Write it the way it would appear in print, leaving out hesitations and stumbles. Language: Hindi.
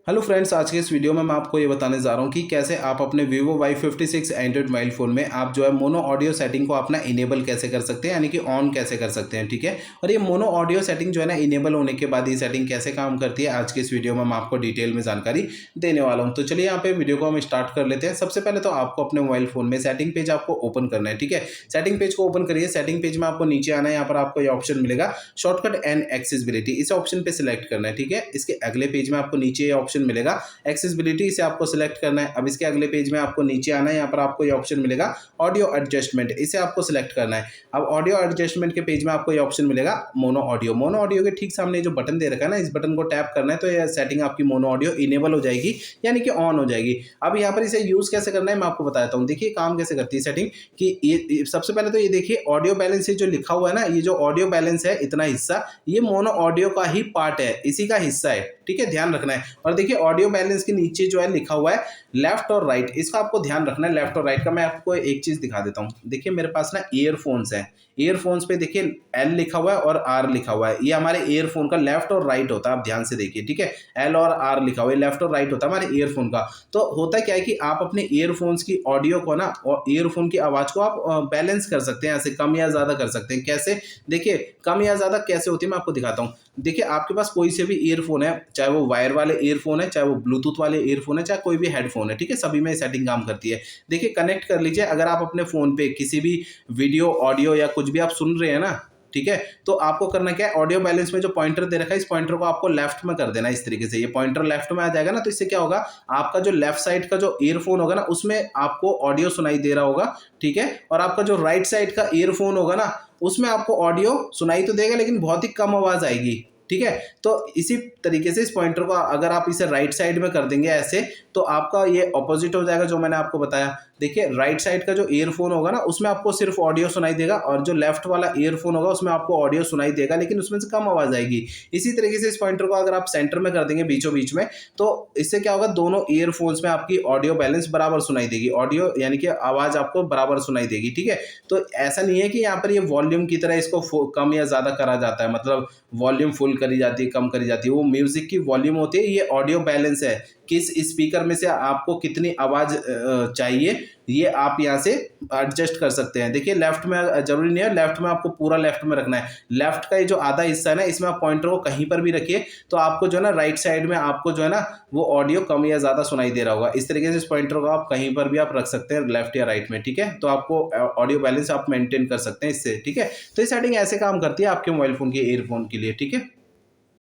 हेलो फ्रेंड्स, आज के इस वीडियो में मैं आपको ये बताने जा रहा हूँ कि कैसे आप अपने Vivo Y56 Android mobile phone में आप जो है मोनो ऑडियो सेटिंग को अपना इनेबल कैसे कर सकते हैं, यानी कि ऑन कैसे कर सकते हैं। ठीक है, और ये मोनो ऑडियो सेटिंग जो है ना, इनेबल होने के बाद ये सेटिंग कैसे काम करती है, आज के इस वीडियो में मैं आपको डिटेल में जानकारी देने वाला हूँ। तो चलिए यहाँ पे वीडियो को हम स्टार्ट कर लेते हैं। सबसे पहले तो आपको अपने मोबाइल फ़ोन में सेटिंग पेज आपको ओपन करना है। ठीक है, सेटिंग पेज को ओपन करिए। सेटिंग पेज में आपको नीचे आना है, यहाँ पर आपको ये ऑप्शन मिलेगा शॉर्टकट एंड एक्सेसिबिलिटी, इस ऑप्शन पे सिलेक्ट करना है। ठीक है, इसके अगले पेज में आपको नीचे ये ऑप्शन मिलेगा एक्सेसिबिलिटी, इसे आपको सिलेक्ट करना है। अब इसके अगले पेज में आपको नीचे आना है, यहाँ पर आपको ये ऑप्शन मिलेगा ऑडियो एडजस्टमेंट, इसे आपको सिलेक्ट करना है। अब ऑडियो एडजस्टमेंट के पेज में आपको ये ऑप्शन मिलेगा मोनो ऑडियो। मोनो ऑडियो के ठीक सामने जो बटन दे रखा है ना, इस बटन को टैप करना है तो ये सेटिंग आपकी मोनो ऑडियो इनेबल हो जाएगी, यानी कि ऑन हो जाएगी। अब यहाँ पर इसे यूज कैसे करना है मैं आपको बता देता हूँ। देखिए काम कैसे करती है सेटिंग कि ये सबसे पहले तो ये देखिए ऑडियो बैलेंस जो लिखा हुआ है ना, ये जो ऑडियो बैलेंस है इतना हिस्सा, ये मोनो ऑडियो का ही पार्ट है, इसी का हिस्सा है। ठीक है, ध्यान रखना है। और देखिए ऑडियो बैलेंस के नीचे जो है लिखा हुआ है लेफ्ट और राइट, इसका आपको ध्यान रखना है। लेफ्ट और राइट का मैं आपको एक चीज दिखा देता हूँ। देखिए मेरे पास ना ईयरफोन्स है, ईयरफोन्स पे देखिए एल लिखा हुआ है और आर लिखा हुआ है, ये हमारे ईयरफोन का लेफ्ट और राइट होता है। आप ध्यान से देखिए, ठीक है, एल और आर लिखा हुआ है, लेफ्ट और राइट होता है हमारे ईयरफोन का। तो होता क्या है कि आप अपने ईयरफोन्स की ऑडियो को ना और ईयरफोन की आवाज को आप बैलेंस कर सकते हैं, ऐसे कम या ज्यादा कर सकते हैं। कैसे? देखिए कम या ज्यादा कैसे होती है मैं आपको दिखाता हूँ। देखिए आपके पास कोई से भी ईयरफोन है, चाहे वो वायर वाले ईयरफोन है, चाहे वो ब्लूटूथ वाले ईयरफोन है, चाहे कोई भी हेडफोन है, ठीक है, सभी में सेटिंग काम करती है। देखिए कनेक्ट कर लीजिए। अगर आप अपने फोन पे किसी भी वीडियो ऑडियो या कुछ भी आप सुन रहे हैं ना, ठीक है, तो आपको करना क्या है, ऑडियो बैलेंस में जो पॉइंटर दे रखा है, इस पॉइंटर को आपको लेफ्ट में कर देना है। इस तरीके से ये पॉइंटर लेफ्ट में आ जाएगा ना, तो इससे क्या होगा, आपका जो लेफ्ट साइड का जो ईयरफोन होगा ना, उसमें आपको ऑडियो सुनाई दे रहा होगा। ठीक है, और आपका जो राइट साइड का ईयरफोन होगा ना, उसमें आपको ऑडियो सुनाई तो देगा लेकिन बहुत ही कम आवाज आएगी। ठीक है, तो इसी तरीके से इस पॉइंटर को अगर आप इसे राइट साइड में कर देंगे ऐसे, तो आपका ये ऑपोजिट हो जाएगा जो मैंने आपको बताया। देखिए राइट साइड का जो ईयरफोन होगा ना, उसमें आपको सिर्फ ऑडियो सुनाई देगा, और जो लेफ्ट वाला ईयरफोन होगा उसमें आपको ऑडियो सुनाई देगा लेकिन उसमें से कम आवाज आएगी। इसी तरीके से इस पॉइंटर को अगर आप सेंटर में कर देंगे बीचों बीच में, तो इससे क्या होगा, दोनों ईयरफोन्स में आपकी ऑडियो बैलेंस बराबर सुनाई देगी, ऑडियो यानी कि आवाज आपको बराबर सुनाई देगी। ठीक है, तो ऐसा नहीं है कि यहाँ पर ये वॉल्यूम की तरह इसको कम या ज्यादा करा जाता है, मतलब वॉल्यूम फुल करी जाती है, कम करी जाती है, वो म्यूजिक की वॉल्यूम होती है। ये ऑडियो बैलेंस है, किस स्पीकर में से आपको कितनी आवाज चाहिए, ये आप यहाँ से एडजस्ट कर सकते हैं। देखिए लेफ्ट में जरूरी नहीं है लेफ्ट में आपको पूरा लेफ्ट में रखना है, लेफ्ट का ये जो आधा हिस्सा है ना, इसमें आप पॉइंटर को कहीं पर भी रखिए तो आपको जो है ना राइट साइड में आपको जो है ना वो ऑडियो कम या ज्यादा सुनाई दे रहा होगा। इस तरीके से इस पॉइंटर को आप कहीं पर भी आप रख सकते हैं, लेफ्ट या राइट में। ठीक है, तो आपको ऑडियो बैलेंस आप मेंटेन कर सकते हैं इससे। ठीक है, तो ये सेटिंग ऐसे काम करती है आपके मोबाइल फोन के ईयरफोन के लिए। ठीक है।